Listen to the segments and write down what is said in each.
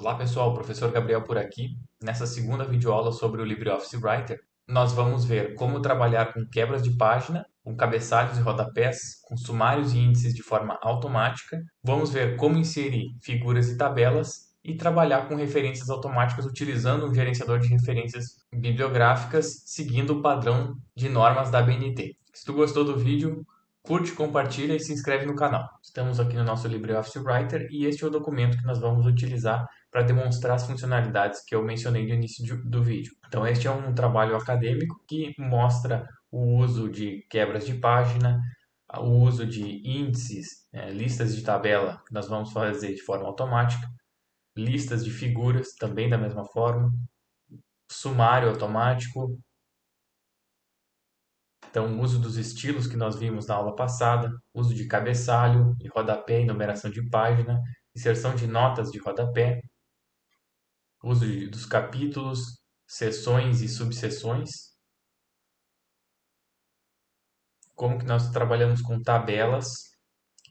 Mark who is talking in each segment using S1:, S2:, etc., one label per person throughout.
S1: Olá pessoal, professor Gabriel por aqui. Nessa segunda videoaula sobre o LibreOffice Writer, nós vamos ver como trabalhar com quebras de página, com cabeçalhos e rodapés, com sumários e índices de forma automática. Vamos ver como inserir figuras e tabelas e trabalhar com referências automáticas utilizando um gerenciador de referências bibliográficas, seguindo o padrão de normas da ABNT. Se tu gostou do vídeo, curte, compartilha e se inscreve no canal. Estamos aqui no nosso LibreOffice Writer e este é o documento que nós vamos utilizar para demonstrar as funcionalidades que eu mencionei no início do vídeo. Então este é um trabalho acadêmico que mostra o uso de quebras de página, o uso de índices, listas de tabela que nós vamos fazer de forma automática, listas de figuras também da mesma forma, sumário automático, então, o uso dos estilos que nós vimos na aula passada, uso de cabeçalho e rodapé e numeração de página, inserção de notas de rodapé, uso dos capítulos, seções e subseções, como que nós trabalhamos com tabelas,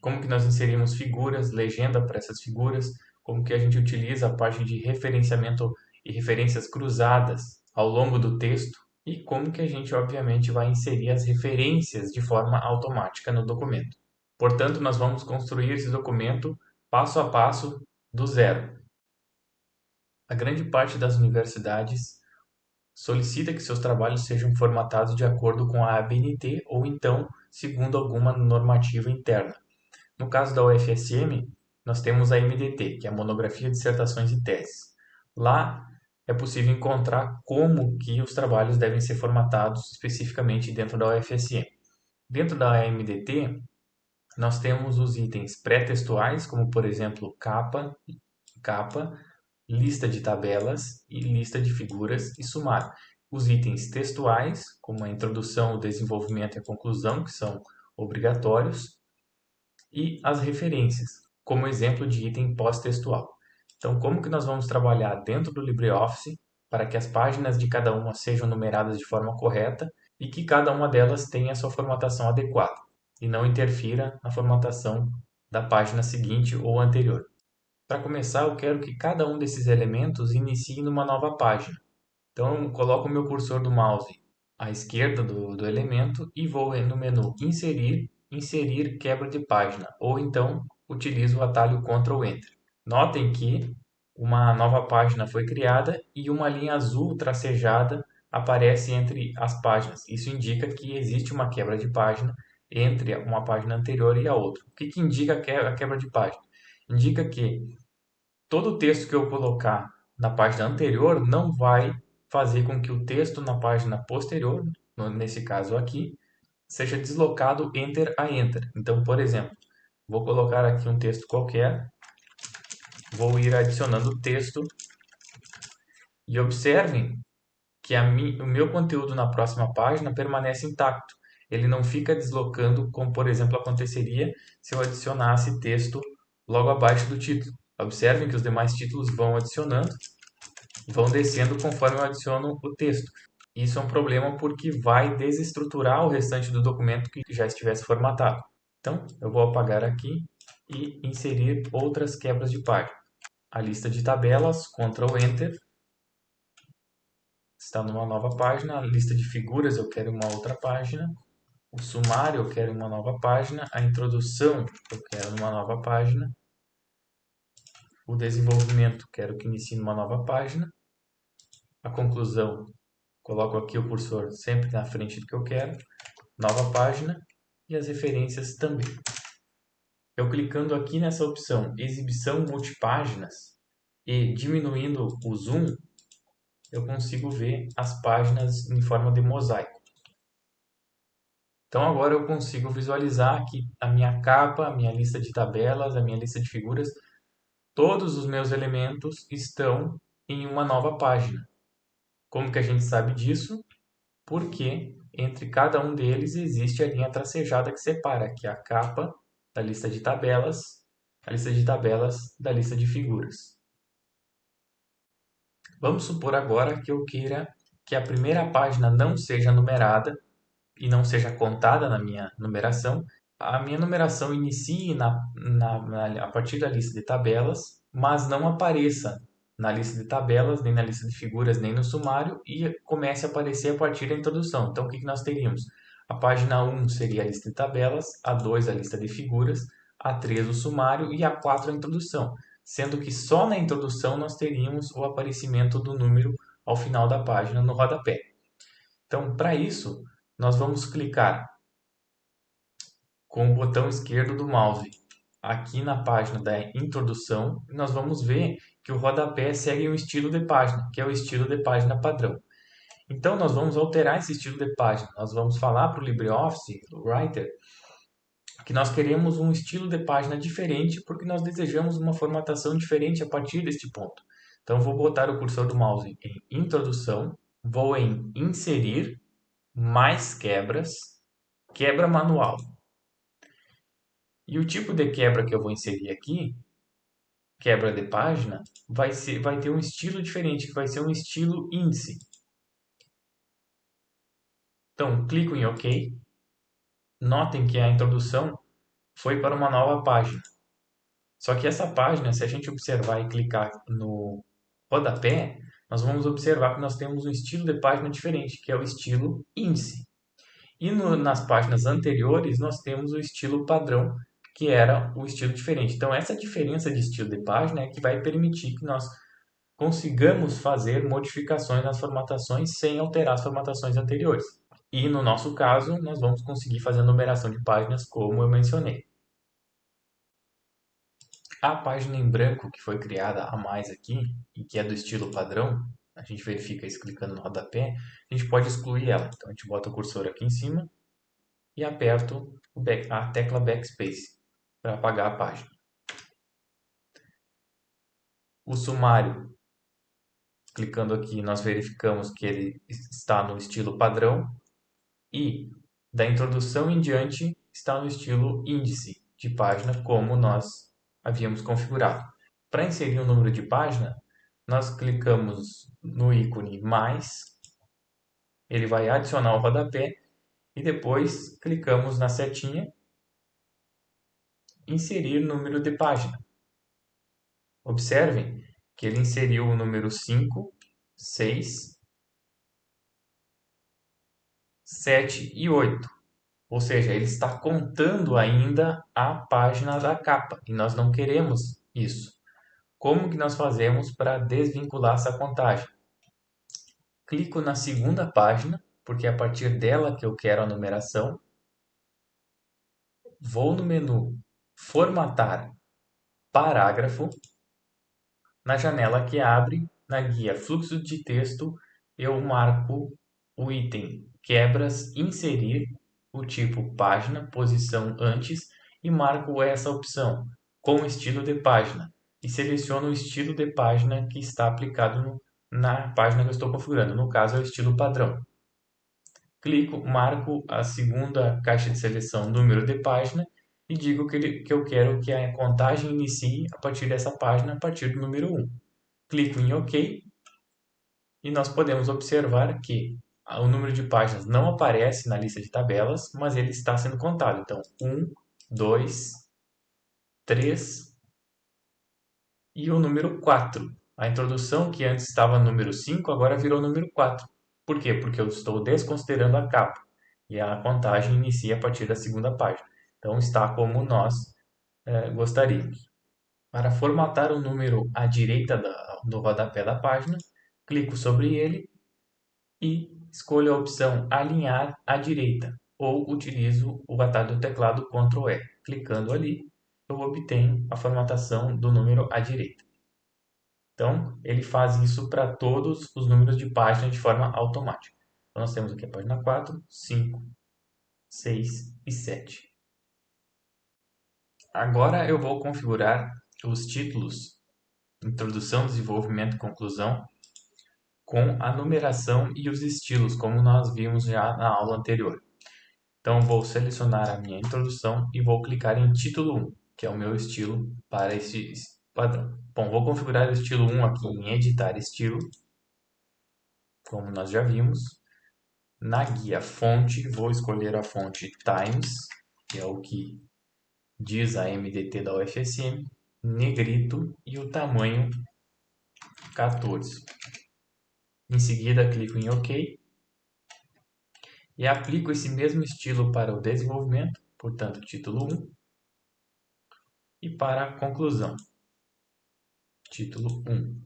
S1: como que nós inserimos figuras, legenda para essas figuras, como que a gente utiliza a parte de referenciamento e referências cruzadas ao longo do texto e como que a gente, obviamente, vai inserir as referências de forma automática no documento. Portanto, nós vamos construir esse documento passo a passo do zero. A grande parte das universidades solicita que seus trabalhos sejam formatados de acordo com a ABNT ou então segundo alguma normativa interna. No caso da UFSM, nós temos a MDT, que é a Monografia, Dissertações e Teses. Lá é possível encontrar como que os trabalhos devem ser formatados especificamente dentro da UFSM. Dentro da MDT, nós temos os itens pré-textuais, como por exemplo capa, lista de tabelas e lista de figuras e sumário. Os itens textuais, como a introdução, o desenvolvimento e a conclusão, que são obrigatórios, e as referências, como exemplo de item pós-textual. Então, como que nós vamos trabalhar dentro do LibreOffice para que as páginas de cada uma sejam numeradas de forma correta e que cada uma delas tenha a sua formatação adequada e não interfira na formatação da página seguinte ou anterior. Para começar, eu quero que cada um desses elementos inicie numa nova página. Então, eu coloco o meu cursor do mouse à esquerda do elemento e vou no menu Inserir quebra de página, ou então utilizo o atalho Ctrl Enter. Notem que uma nova página foi criada e uma linha azul tracejada aparece entre as páginas. Isso indica que existe uma quebra de página entre uma página anterior e a outra. O que indica a quebra de página? Indica que todo o texto que eu colocar na página anterior não vai fazer com que o texto na página posterior, nesse caso aqui, seja deslocado enter a enter. Então, por exemplo, vou colocar aqui um texto qualquer, vou ir adicionando texto e observem que o meu conteúdo na próxima página permanece intacto. Ele não fica deslocando, como por exemplo aconteceria se eu adicionasse texto logo abaixo do título. Observem que os demais títulos vão adicionando, vão descendo conforme eu adiciono o texto. Isso é um problema porque vai desestruturar o restante do documento que já estivesse formatado. Então, eu vou apagar aqui e inserir outras quebras de página. A lista de tabelas, Ctrl Enter, está numa nova página. A lista de figuras, eu quero uma outra página. O sumário, eu quero uma nova página. A introdução, eu quero uma nova página. O desenvolvimento, quero que inicie numa nova página. A conclusão, coloco aqui o cursor sempre na frente do que eu quero. Nova página. E as referências também. Eu clicando aqui nessa opção Exibição Multipáginas e diminuindo o zoom, eu consigo ver as páginas em forma de mosaico. Então agora eu consigo visualizar aqui a minha capa, a minha lista de tabelas, a minha lista de figuras. Todos os meus elementos estão em uma nova página. Como que a gente sabe disso? Porque entre cada um deles existe a linha tracejada que separa aqui a capa da lista de tabelas, a lista de tabelas da lista de figuras. Vamos supor agora que eu queira que a primeira página não seja numerada e não seja contada na minha numeração. A minha numeração inicie a partir da lista de tabelas, mas não apareça na lista de tabelas, nem na lista de figuras, nem no sumário, e comece a aparecer a partir da introdução. Então, o que nós teríamos? A página 1 seria a lista de tabelas, a 2 a lista de figuras, a 3 o sumário e a 4 a introdução, sendo que só na introdução nós teríamos o aparecimento do número ao final da página no rodapé. Então, para isso, nós vamos clicar com o botão esquerdo do mouse aqui na página da introdução, nós vamos ver que o rodapé segue um estilo de página, que é o estilo de página padrão. Então, nós vamos alterar esse estilo de página. Nós vamos falar para o LibreOffice Writer que nós queremos um estilo de página diferente porque nós desejamos uma formatação diferente a partir deste ponto. Então, vou botar o cursor do mouse em Introdução, vou em Inserir, mais quebras, quebra manual. E o tipo de quebra que eu vou inserir aqui, quebra de página, vai ter um estilo diferente, que vai ser um estilo índice. Então, clico em OK. Notem que a introdução foi para uma nova página. Só que essa página, se a gente observar e clicar no rodapé, nós vamos observar que nós temos um estilo de página diferente, que é o estilo índice. E nas páginas anteriores, nós temos o estilo padrão, que era o estilo diferente. Então, essa diferença de estilo de página é que vai permitir que nós consigamos fazer modificações nas formatações sem alterar as formatações anteriores. E no nosso caso, nós vamos conseguir fazer a numeração de páginas como eu mencionei. A página em branco que foi criada a mais aqui, e que é do estilo padrão, a gente verifica isso clicando no rodapé, a gente pode excluir ela. Então, a gente bota o cursor aqui em cima e aperto a tecla Backspace para apagar a página. O sumário, clicando aqui, nós verificamos que ele está no estilo padrão e da introdução em diante está no estilo índice de página, como nós havíamos configurado. Para inserir um número de página, nós clicamos no ícone mais, ele vai adicionar o rodapé e depois clicamos na setinha inserir número de página. Observem que ele inseriu o número 5, 6, 7 e 8. Ou seja, ele está contando ainda a página da capa e nós não queremos isso. Como que nós fazemos para desvincular essa contagem? Clico na segunda página, porque é a partir dela que eu quero a numeração. Vou no menu Formatar Parágrafo. Na janela que abre, na guia Fluxo de Texto, eu marco o item Quebras, Inserir, o tipo Página, posição antes, e marco essa opção, com estilo de página. E seleciono o estilo de página que está aplicado na página que eu estou configurando. No caso, é o estilo padrão. Clico, marco a segunda caixa de seleção número de página e digo que eu quero que a contagem inicie a partir dessa página, a partir do número 1. Clico em OK e nós podemos observar que o número de páginas não aparece na lista de tabelas, mas ele está sendo contado. Então, 1, 2, 3 e o número 4. A introdução, que antes estava no número 5, agora virou número 4. Por quê? Porque eu estou desconsiderando a capa e a contagem inicia a partir da segunda página. Então, está como nós gostaríamos. Para formatar o número à direita do rodapé da página, clico sobre ele e escolho a opção Alinhar à direita ou utilizo o atalho do teclado Ctrl E. Clicando ali, eu obtenho a formatação do número à direita. Então, ele faz isso para todos os números de página de forma automática. Então, nós temos aqui a página 4, 5, 6 e 7. Agora eu vou configurar os títulos Introdução, Desenvolvimento e Conclusão com a numeração e os estilos, como nós vimos já na aula anterior. Então, vou selecionar a minha introdução e vou clicar em Título 1, que é o meu estilo para esse padrão. Bom, vou configurar o estilo 1 aqui em Editar Estilo, como nós já vimos. Na guia Fonte, vou escolher a fonte Times, que é o que diz a MDT da UFSM, negrito e o tamanho 14. Em seguida, clico em OK e aplico esse mesmo estilo para o desenvolvimento, portanto, título 1, e para a conclusão, título 1.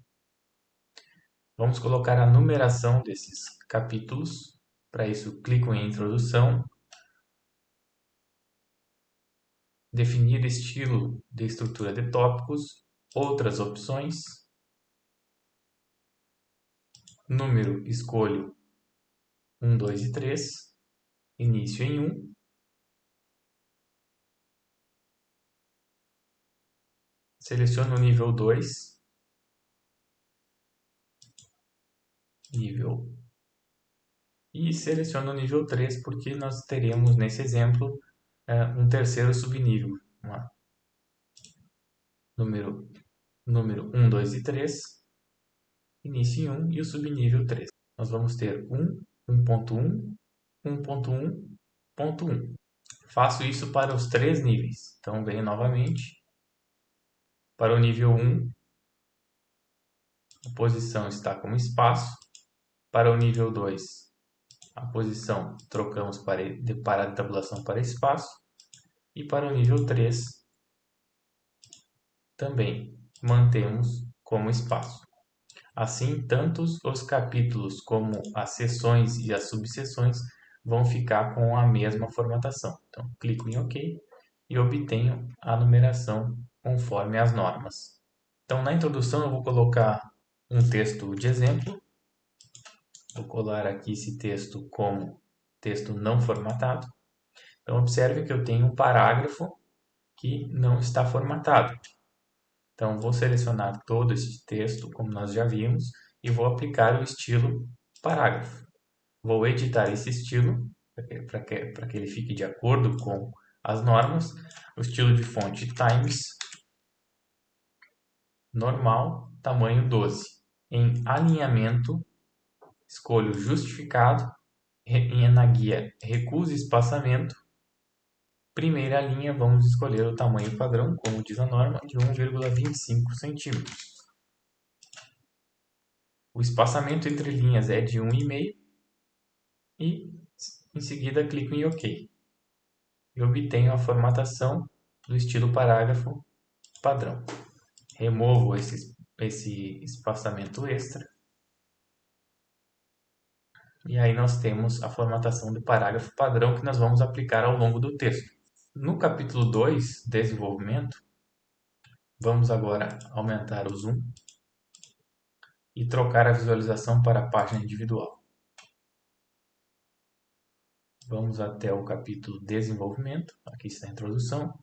S1: Vamos colocar a numeração desses capítulos. Para isso, clico em Introdução, definir estilo de estrutura de tópicos, outras opções, número escolho 1, 2 e 3, início em 1, seleciono o nível 2, nível, e seleciono o nível 3 porque nós teremos nesse exemplo um terceiro subnível, número 1, 2 e 3, início em 1 e o subnível 3. Nós vamos ter 1, 1.1, 1.1.1. Faço isso para os 3 níveis. Então, venho novamente. Para o nível 1, a posição está como espaço. Para o nível 2, a posição trocamos para a tabulação para espaço. E para o nível 3, também mantemos como espaço. Assim, tanto os capítulos como as seções e as subseções vão ficar com a mesma formatação. Então, clico em OK e obtenho a numeração conforme as normas. Então, na introdução eu vou colocar um texto de exemplo. Vou colar aqui esse texto como texto não formatado. Então, observe que eu tenho um parágrafo que não está formatado. Então, vou selecionar todo esse texto, como nós já vimos, e vou aplicar o estilo parágrafo. Vou editar esse estilo para que ele fique de acordo com as normas. O estilo de fonte Times, normal, tamanho 12. Em alinhamento, escolho justificado, na guia recuse espaçamento. Primeira linha, vamos escolher o tamanho padrão, como diz a norma, de 1,25 centímetros. O espaçamento entre linhas é de 1,5 e em seguida clico em OK. E obtenho a formatação do estilo parágrafo padrão. Removo esse espaçamento extra. E aí nós temos a formatação do parágrafo padrão que nós vamos aplicar ao longo do texto. No capítulo 2, desenvolvimento, vamos agora aumentar o zoom e trocar a visualização para a página individual. Vamos até o capítulo desenvolvimento, aqui está a introdução.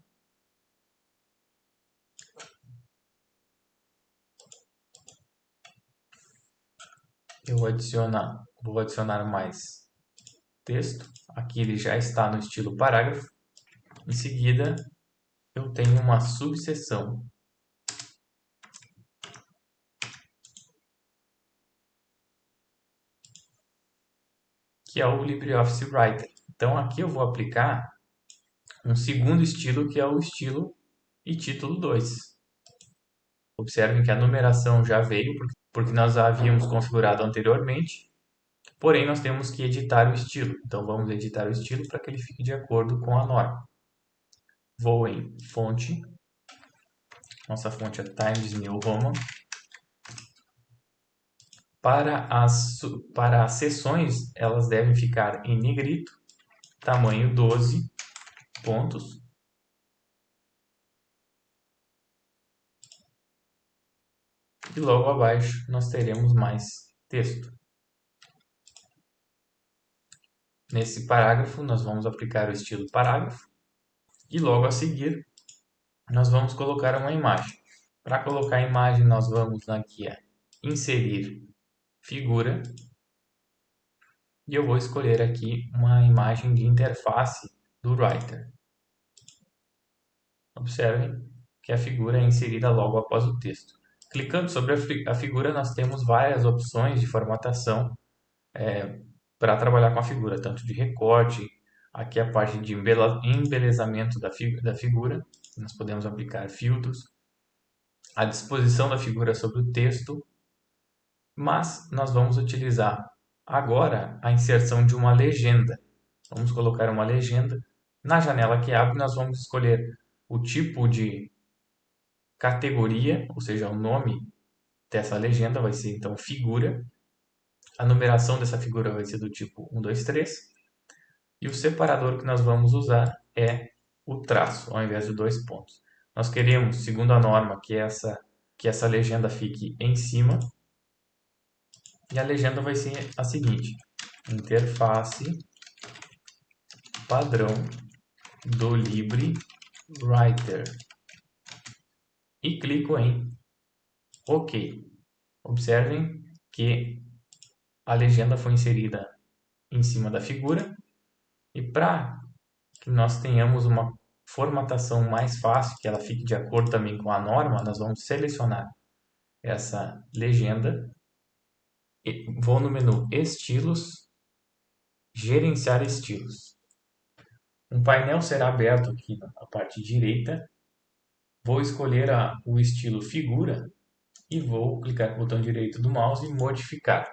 S1: Eu vou adicionar mais texto, aqui ele já está no estilo parágrafo. Em seguida, eu tenho uma subseção que é o LibreOffice Writer. Então aqui eu vou aplicar um segundo estilo, que é o estilo e título 2. Observem que a numeração já veio, porque nós a havíamos configurado anteriormente, porém nós temos que editar o estilo. Então vamos editar o estilo para que ele fique de acordo com a norma. Vou em fonte, nossa fonte é Times New Roman. Para as seções, elas devem ficar em negrito, tamanho 12 pontos. E logo abaixo nós teremos mais texto. Nesse parágrafo, nós vamos aplicar o estilo parágrafo. E logo a seguir, nós vamos colocar uma imagem. Para colocar a imagem, nós vamos na guia Inserir Figura. E eu vou escolher aqui uma imagem de interface do Writer. Observem que a figura é inserida logo após o texto. Clicando sobre a figura, nós temos várias opções de formatação para trabalhar com a figura, tanto de recorte, aqui a parte de embelezamento da figura, nós podemos aplicar filtros, a disposição da figura sobre o texto, Mas nós vamos utilizar agora a inserção de uma legenda. Vamos colocar uma legenda. Na janela que abre, nós vamos escolher o tipo de categoria, ou seja, o nome dessa legenda vai ser então figura. A numeração dessa figura vai ser do tipo 1, 2, 3. E o separador que nós vamos usar é o traço, ao invés de dois pontos. Nós queremos, segundo a norma, que essa legenda fique em cima. E a legenda vai ser a seguinte: interface padrão do LibreWriter. E clico em OK. Observem que a legenda foi inserida em cima da figura. E para que nós tenhamos uma formatação mais fácil, que ela fique de acordo também com a norma, nós vamos selecionar essa legenda e vou no menu Estilos, Gerenciar Estilos. Um painel será aberto aqui na parte direita. Vou escolher o estilo figura e vou clicar com o botão direito do mouse e modificar.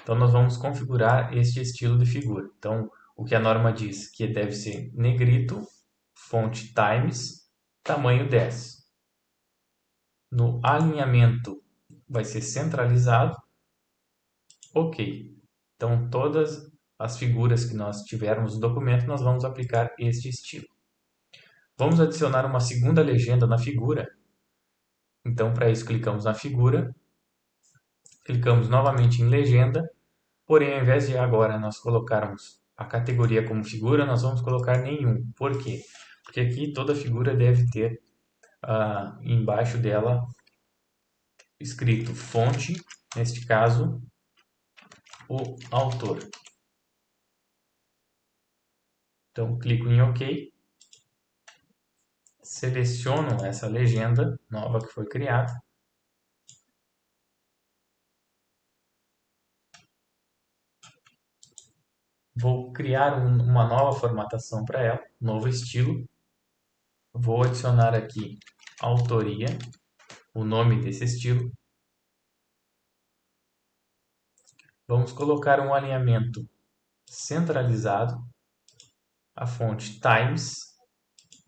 S1: Então nós vamos configurar este estilo de figura. Então o que a norma diz que deve ser negrito, fonte Times, tamanho 10. No alinhamento vai ser centralizado. OK. Então todas as figuras que nós tivermos no documento, nós vamos aplicar este estilo. Vamos adicionar uma segunda legenda na figura. Então para isso clicamos na figura, clicamos novamente em legenda, porém ao invés de agora nós colocarmos a categoria como figura, nós vamos colocar nenhum. Por quê? Porque aqui toda figura deve ter embaixo dela escrito fonte, neste caso o autor. Então clico em OK, seleciono essa legenda nova que foi criada. Vou criar uma nova formatação para ela, novo estilo. Vou adicionar aqui autoria, o nome desse estilo. Vamos colocar um alinhamento centralizado, a fonte Times,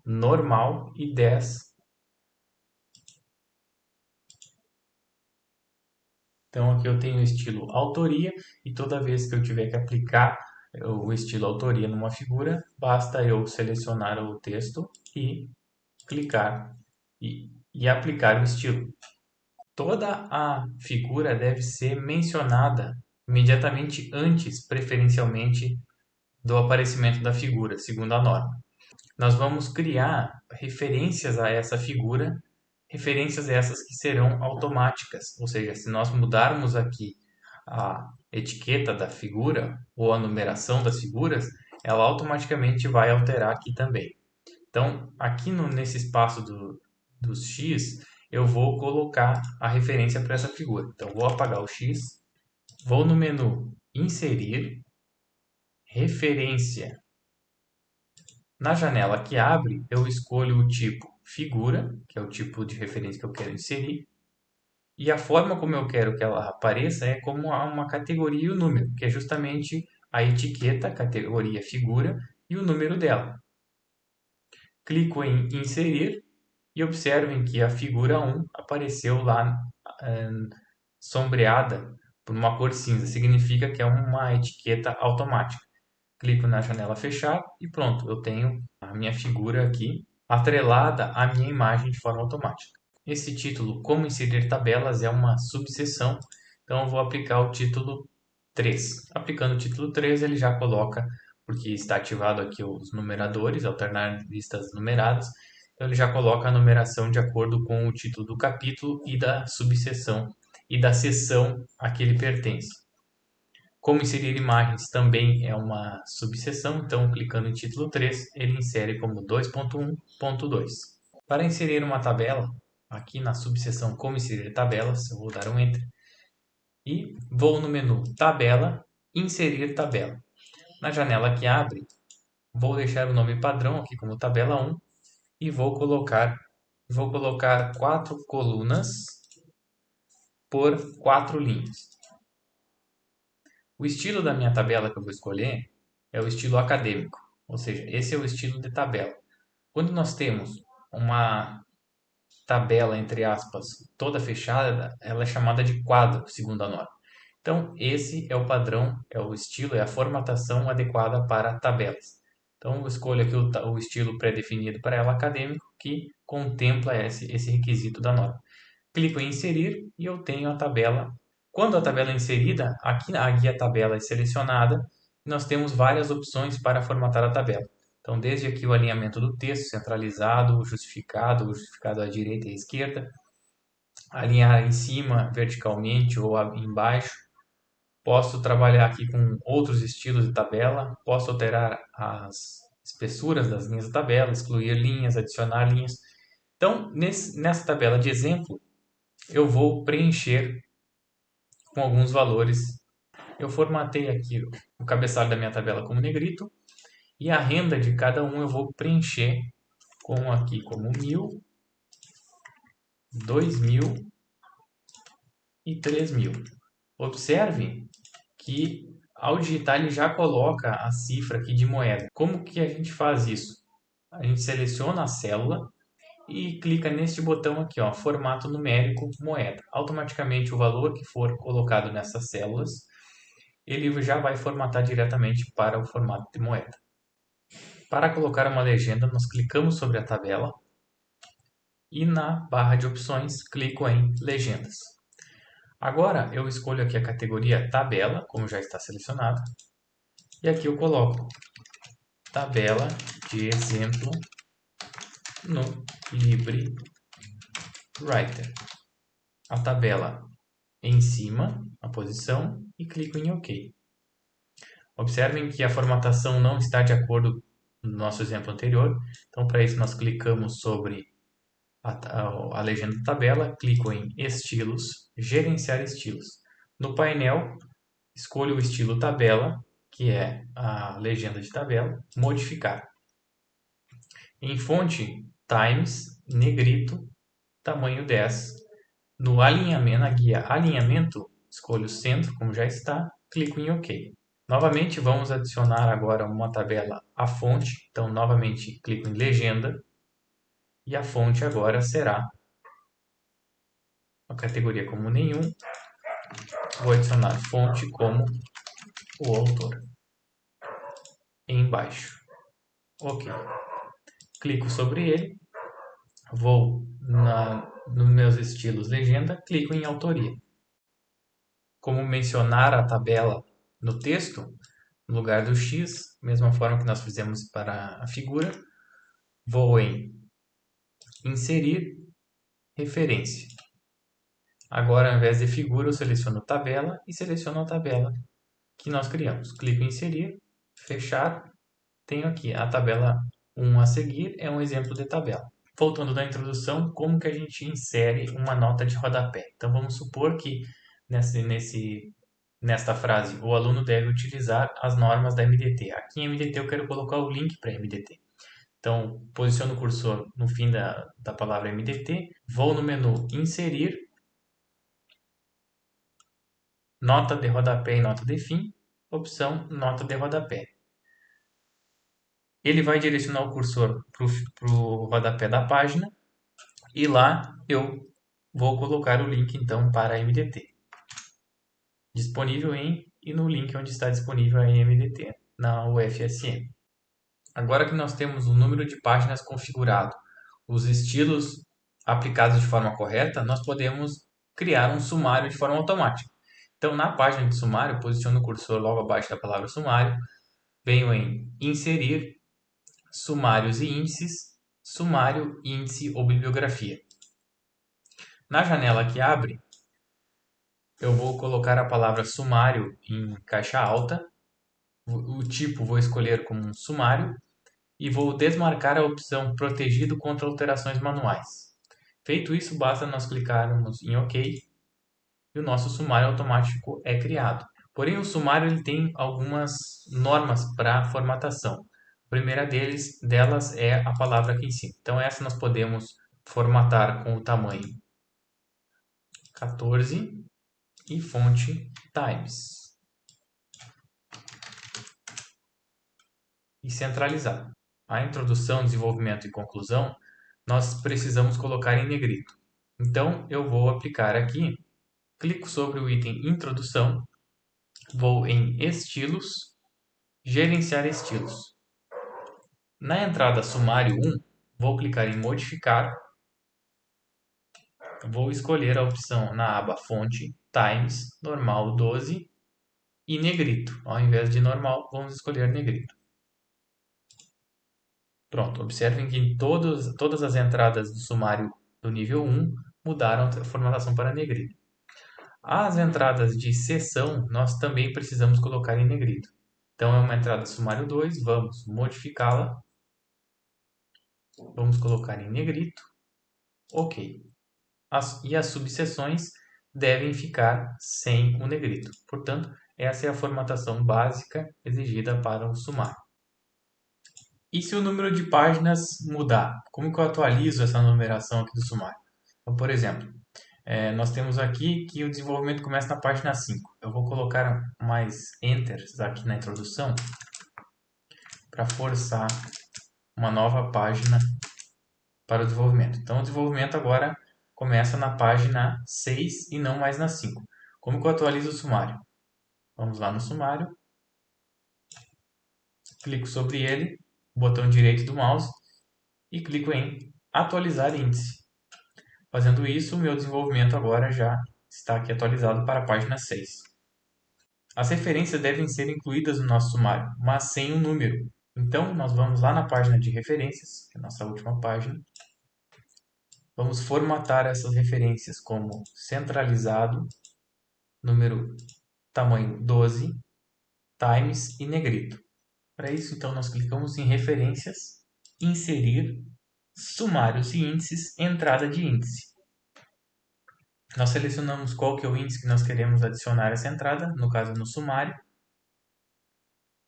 S1: normal e 10. Então aqui eu tenho o estilo autoria e toda vez que eu tiver que aplicar o estilo autoria numa figura, basta eu selecionar o texto e clicar e aplicar o estilo. Toda a figura deve ser mencionada imediatamente antes, preferencialmente, do aparecimento da figura, segundo a norma. Nós vamos criar referências a essa figura, referências essas que serão automáticas, ou seja, se nós mudarmos aqui a etiqueta da figura ou a numeração das figuras, ela automaticamente vai alterar aqui também. Então, aqui nesse espaço dos X, eu vou colocar a referência para essa figura. Então, vou apagar o X, vou no menu Inserir, Referência. Na janela que abre, eu escolho o tipo figura, que é o tipo de referência que eu quero inserir, e a forma como eu quero que ela apareça é como uma categoria e o número, que é justamente a etiqueta, categoria figura e o número dela. Clico em inserir e observem que a figura 1 apareceu lá sombreada por uma cor cinza, significa que é uma etiqueta automática. Clico na janela fechar e pronto, eu tenho a minha figura aqui atrelada à minha imagem de forma automática. Esse título, como inserir tabelas, é uma subseção, então eu vou aplicar o título 3. Aplicando o título 3, ele já coloca, porque está ativado aqui os numeradores, alternar listas numeradas, então ele já coloca a numeração de acordo com o título do capítulo e da subseção e da seção a que ele pertence. Como inserir imagens também é uma subseção, então clicando em título 3, ele insere como 2.1.2. Para inserir uma tabela, aqui na subseção Como inserir tabelas, eu vou dar um Enter e vou no menu Tabela, Inserir tabela. Na janela que abre, vou deixar o nome padrão aqui como tabela 1 e vou colocar 4 colunas por 4 linhas. O estilo da minha tabela que eu vou escolher é o estilo acadêmico, ou seja, esse é o estilo de tabela. Quando nós temos uma tabela, entre aspas, toda fechada, ela é chamada de quadro, segundo a norma. Então, esse é o padrão, é o estilo, é a formatação adequada para tabelas. Então, eu escolho aqui o estilo pré-definido para ela acadêmico, que contempla esse requisito da norma. Clico em inserir e eu tenho a tabela. Quando a tabela é inserida, aqui a guia tabela é selecionada, nós temos várias opções para formatar a tabela. Então, desde aqui o alinhamento do texto, centralizado, justificado à direita e à esquerda, alinhar em cima verticalmente ou embaixo. Posso trabalhar aqui com outros estilos de tabela, posso alterar as espessuras das linhas da tabela, excluir linhas, adicionar linhas. Então, nessa tabela de exemplo, eu vou preencher com alguns valores. Eu formatei aqui o cabeçalho da minha tabela como negrito e a renda de cada um eu vou preencher com aqui como 1.000, 2.000 e 3.000. Observe que ao digitar ele já coloca a cifra aqui de moeda. Como que a gente faz isso? A gente seleciona a célula e clica neste botão aqui, ó, formato numérico moeda. Automaticamente o valor que for colocado nessas células, ele já vai formatar diretamente para o formato de moeda. Para colocar uma legenda, nós clicamos sobre a tabela e na barra de opções clico em legendas. Agora eu escolho aqui a categoria tabela, como já está selecionado, e aqui eu coloco tabela de exemplo no LibreWriter. A tabela em cima, a posição, e clico em OK. Observem que a formatação não está de acordo no nosso exemplo anterior, então para isso nós clicamos sobre a legenda da tabela, clico em estilos, gerenciar estilos. No painel, escolho o estilo tabela, que é a legenda de tabela, modificar. Em fonte, Times, negrito, tamanho 10. No alinhamento, na guia alinhamento, escolho centro, como já está, clico em OK. Novamente, vamos adicionar agora uma tabela à fonte, então novamente clico em legenda, e a fonte agora será a categoria como nenhum, vou adicionar fonte como o autor, embaixo. OK. Clico sobre ele, vou nos meus estilos legenda, clico em autoria. Como mencionar a tabela no texto, no lugar do X, mesma forma que nós fizemos para a figura, vou em inserir referência. Agora, ao invés de figura, eu seleciono tabela e seleciono a tabela que nós criamos. Clico em inserir, fechar, tenho aqui a tabela 1 a seguir, é um exemplo de tabela. Voltando da introdução, como que a gente insere uma nota de rodapé? Então, vamos supor que nesta frase, o aluno deve utilizar as normas da MDT. Aqui em MDT eu quero colocar o link para MDT. Então, posiciono o cursor no fim da palavra MDT, vou no menu Inserir, Nota de rodapé e nota de fim, opção Nota de rodapé. Ele vai direcionar o cursor para o rodapé da página e lá eu vou colocar o link então para a MDT. Disponível e no link onde está disponível a MDT, na UFSM. Agora que nós temos o número de páginas configurado, os estilos aplicados de forma correta, nós podemos criar um sumário de forma automática. Então, na página de sumário, posiciono o cursor logo abaixo da palavra sumário, venho em inserir, sumários e índices, sumário, índice ou bibliografia. Na janela que abre, eu vou colocar a palavra sumário em caixa alta, o tipo vou escolher como um sumário e vou desmarcar a opção protegido contra alterações manuais. Feito isso, basta nós clicarmos em OK e o nosso sumário automático é criado. Porém, o sumário ele tem algumas normas para formatação. A primeira delas é a palavra aqui em cima. Então, essa nós podemos formatar com o tamanho 14 e fonte times. E centralizar. A introdução, desenvolvimento e conclusão, nós precisamos colocar em negrito. Então, eu vou aplicar aqui, clico sobre o item introdução, vou em estilos, gerenciar estilos. Na entrada sumário 1, vou clicar em modificar, vou escolher a opção na aba fonte, times, normal 12 e negrito. Ao invés de normal, vamos escolher negrito. Pronto, observem que todas as entradas do sumário do nível 1 mudaram a formatação para negrito. As entradas de seção, nós também precisamos colocar em negrito. Então, é uma entrada sumário 2, vamos modificá-la. Vamos colocar em negrito. Ok. E as subseções devem ficar sem o negrito. Portanto, essa é a formatação básica exigida para o sumário. E se o número de páginas mudar? Como que eu atualizo essa numeração aqui do sumário? Então, por exemplo, nós temos aqui que o desenvolvimento começa na página 5. Eu vou colocar mais enters aqui na introdução para forçar uma nova página para o desenvolvimento. Então, o desenvolvimento agora começa na página 6 e não mais na 5. Como que eu atualizo o sumário? Vamos lá no sumário, clico sobre ele, botão direito do mouse e clico em atualizar índice. Fazendo isso, o meu desenvolvimento agora já está aqui atualizado para a página 6. As referências devem ser incluídas no nosso sumário, mas sem um número. Então, nós vamos lá na página de referências, que é a nossa última página. Vamos formatar essas referências como centralizado, número tamanho 12, times e negrito. Para isso, então, nós clicamos em referências, inserir, sumários e índices, entrada de índice. Nós selecionamos qual que é o índice que nós queremos adicionar essa entrada, no caso no sumário.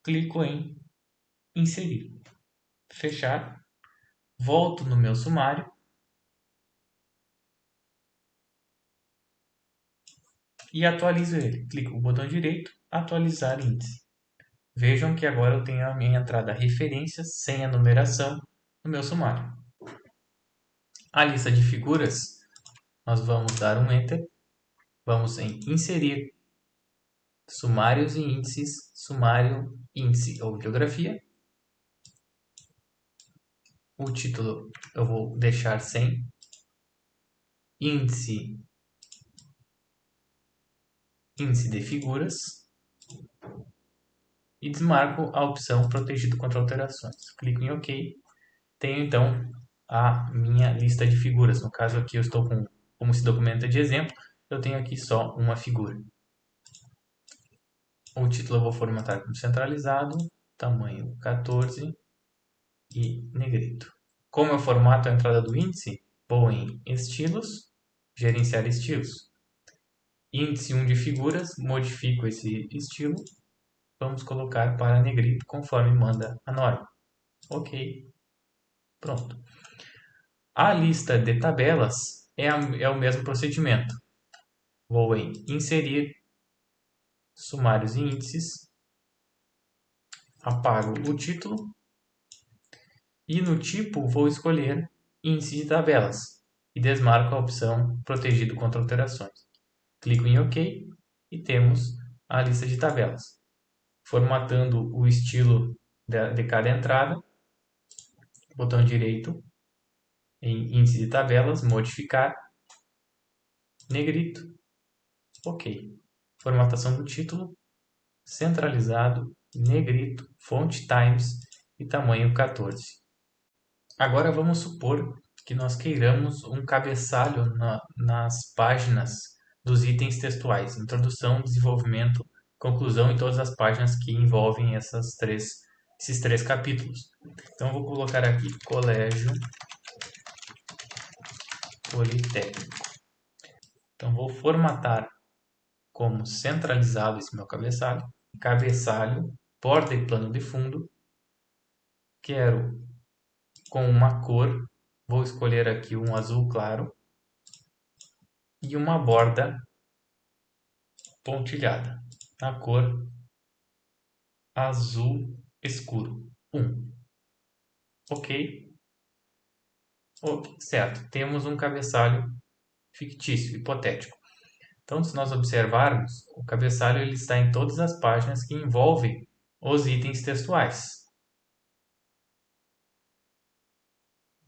S1: Clico em inserir, fechar, volto no meu sumário e atualizo ele. Clico no botão direito, atualizar índice. Vejam que agora eu tenho a minha entrada referências sem a numeração no meu sumário. A lista de figuras, nós vamos dar um Enter, vamos em inserir, sumários e índices, sumário, índice ou bibliografia. O título eu vou deixar sem, índice de figuras e desmarco a opção protegido contra alterações. Clico em OK. Tenho então a minha lista de figuras. No caso aqui eu estou com, como esse documento é de exemplo, eu tenho aqui só uma figura. O título eu vou formatar como centralizado, tamanho 14 e negrito. Como eu formato a entrada do índice? Vou em estilos, gerenciar estilos. Índice 1 de figuras, modifico esse estilo. Vamos colocar para negrito conforme manda a norma. Ok, pronto. A lista de tabelas é o mesmo procedimento. Vou em inserir, sumários e índices, apago o título e no tipo vou escolher índice de tabelas e desmarco a opção protegido contra alterações. Clico em OK e temos a lista de tabelas. Formatando o estilo de cada entrada, botão direito em índice de tabelas, modificar, negrito, OK. Formatação do título, centralizado, negrito, fonte times e tamanho 14. Agora vamos supor que nós queiramos um cabeçalho nas páginas dos itens textuais, introdução, desenvolvimento, conclusão e todas as páginas que envolvem esses três capítulos. Então eu vou colocar aqui Colégio Politécnico. Então vou formatar como centralizado esse meu cabeçalho, borda e plano de fundo. Quero com uma cor, vou escolher aqui um azul claro e uma borda pontilhada, na cor azul escuro. 1. Ok? Certo. Temos um cabeçalho fictício, hipotético. Então, se nós observarmos, o cabeçalho ele está em todas as páginas que envolvem os itens textuais,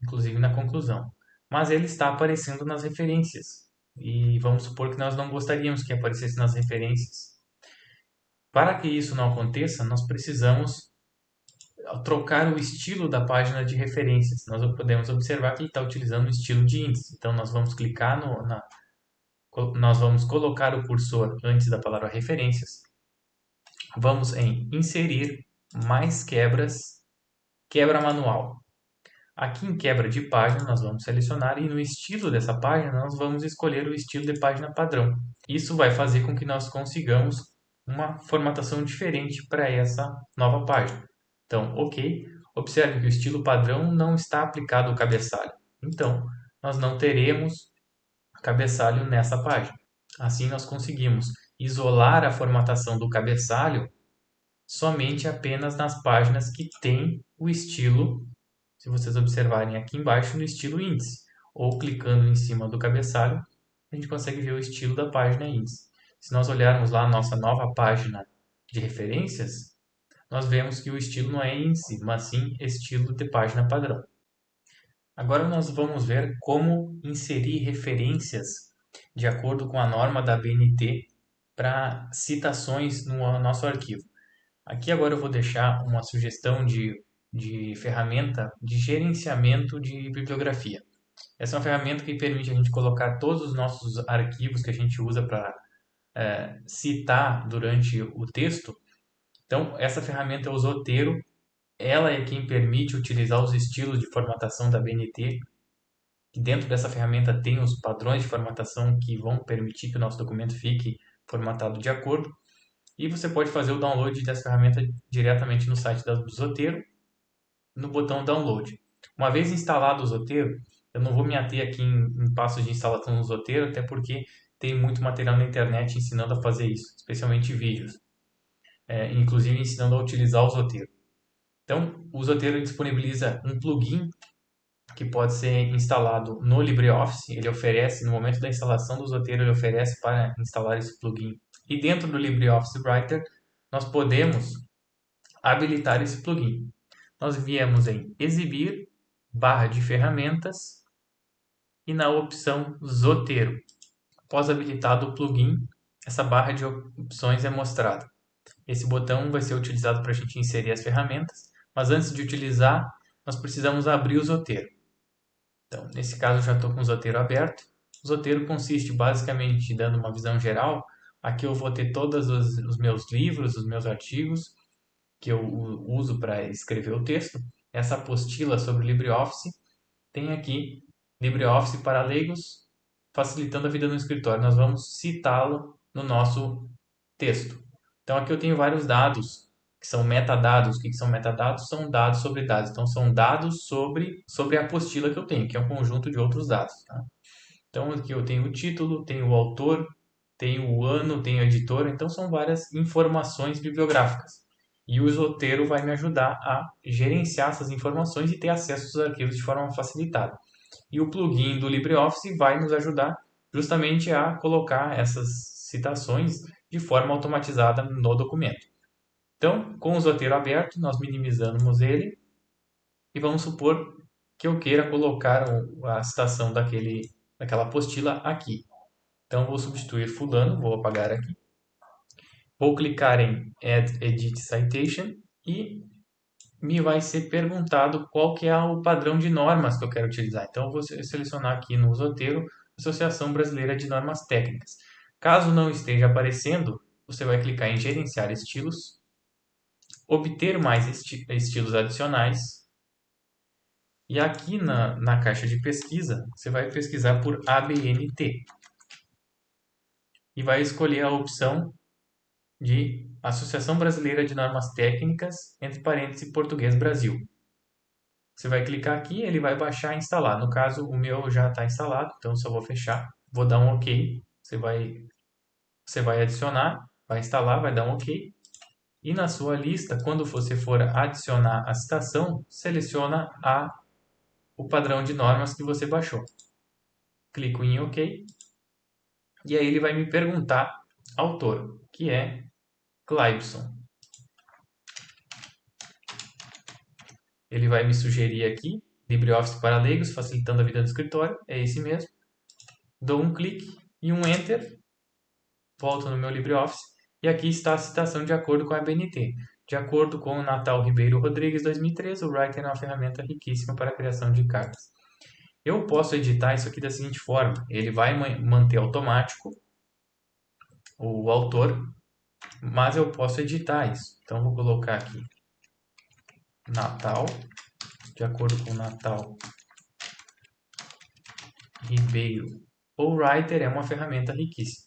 S1: inclusive na conclusão. Mas ele está aparecendo nas referências. E vamos supor que nós não gostaríamos que aparecesse nas referências. Para que isso não aconteça, nós precisamos trocar o estilo da página de referências. Nós podemos observar que ele está utilizando o estilo de índice. Então, nós vamos clicar nós vamos colocar o cursor antes da palavra referências. Vamos em inserir mais quebras, quebra manual. Aqui em quebra de página nós vamos selecionar e no estilo dessa página nós vamos escolher o estilo de página padrão. Isso vai fazer com que nós consigamos uma formatação diferente para essa nova página. Então, ok, observe que o estilo padrão não está aplicado ao cabeçalho. Então, nós não teremos cabeçalho nessa página. Assim, nós conseguimos isolar a formatação do cabeçalho somente apenas nas páginas que têm o estilo, se vocês observarem aqui embaixo, no estilo índice. Ou clicando em cima do cabeçalho, a gente consegue ver o estilo da página índice. Se nós olharmos lá a nossa nova página de referências, nós vemos que o estilo não é índice, mas sim estilo de página padrão. Agora nós vamos ver como inserir referências de acordo com a norma da BNT para citações no nosso arquivo. Aqui agora eu vou deixar uma sugestão de ferramenta de gerenciamento de bibliografia. Essa é uma ferramenta que permite a gente colocar todos os nossos arquivos que a gente usa para citar durante o texto. Então, essa ferramenta é o Zotero. Ela é quem permite utilizar os estilos de formatação da BNT. E dentro dessa ferramenta tem os padrões de formatação que vão permitir que o nosso documento fique formatado de acordo. E você pode fazer o download dessa ferramenta diretamente no site do Zotero, no botão Download. Uma vez instalado o Zotero, eu não vou me ater aqui em passos de instalação do Zotero, até porque tem muito material na internet ensinando a fazer isso, especialmente vídeos, inclusive ensinando a utilizar o Zotero. Então, o Zotero disponibiliza um plugin que pode ser instalado no LibreOffice. Ele oferece, no momento da instalação do Zotero, ele oferece para instalar esse plugin. E dentro do LibreOffice Writer, nós podemos habilitar esse plugin. Nós viemos em Exibir, barra de ferramentas e na opção Zotero. Após habilitado o plugin, essa barra de opções é mostrada. Esse botão vai ser utilizado para a gente inserir as ferramentas, mas antes de utilizar, nós precisamos abrir o Zotero. Então, nesse caso, eu já estou com o Zotero aberto. O Zotero consiste basicamente, dando uma visão geral, aqui eu vou ter todos os meus livros, os meus artigos, que eu uso para escrever o texto. Essa apostila sobre LibreOffice tem aqui LibreOffice para leigos, facilitando a vida no escritório. Nós vamos citá-lo no nosso texto. Então aqui eu tenho vários dados, que são metadados. O que são metadados? São dados sobre dados. Então são dados sobre a apostila que eu tenho, que é um conjunto de outros dados. Tá? Então aqui eu tenho o título, tenho o autor, tenho o ano, tenho a editora. Então são várias informações bibliográficas. E o Zotero vai me ajudar a gerenciar essas informações e ter acesso aos arquivos de forma facilitada. E o plugin do LibreOffice vai nos ajudar justamente a colocar essas citações de forma automatizada no documento. Então, com o Zotero aberto, nós minimizamos ele e vamos supor que eu queira colocar a citação daquela apostila aqui. Então, vou substituir fulano, vou apagar aqui. Vou clicar em Add Edit Citation e me vai ser perguntado qual que é o padrão de normas que eu quero utilizar. Então, eu vou selecionar aqui no Zotero, Associação Brasileira de Normas Técnicas. Caso não esteja aparecendo, você vai clicar em Gerenciar Estilos, obter mais estilos adicionais, e aqui na caixa de pesquisa, você vai pesquisar por ABNT e vai escolher a opção de Associação Brasileira de Normas Técnicas, entre parênteses, Português Brasil. Você vai clicar aqui, ele vai baixar e instalar. No caso, o meu já está instalado, então eu só vou fechar. Vou dar um OK. Você vai Você vai adicionar, vai instalar, vai dar um OK. E na sua lista, quando você for adicionar a citação, seleciona o padrão de normas que você baixou. Clico em OK. E aí ele vai me perguntar autor, que é Clybson. Ele vai me sugerir aqui, LibreOffice para leigos, facilitando a vida do escritório. É esse mesmo. Dou um clique e um Enter. Volto no meu LibreOffice. E aqui está a citação de acordo com a ABNT. De acordo com o Natal Ribeiro Rodrigues, 2013, o Writer é uma ferramenta riquíssima para a criação de cartas. Eu posso editar isso aqui da seguinte forma. Ele vai manter automático o autor, mas eu posso editar isso. Então, vou colocar aqui Natal, de acordo com Natal Ribeiro. O Writer é uma ferramenta riquíssima.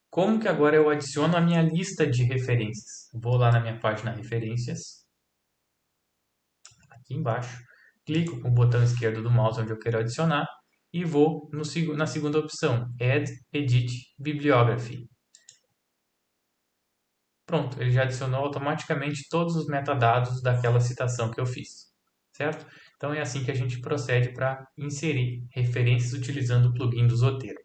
S1: Como que agora eu adiciono a minha lista de referências? Vou lá na minha página Referências, aqui embaixo, clico com o botão esquerdo do mouse onde eu quero adicionar e vou na segunda opção, Add, Edit, Bibliography. Pronto, ele já adicionou automaticamente todos os metadados daquela citação que eu fiz, certo? Então é assim que a gente procede para inserir referências utilizando o plugin do Zotero.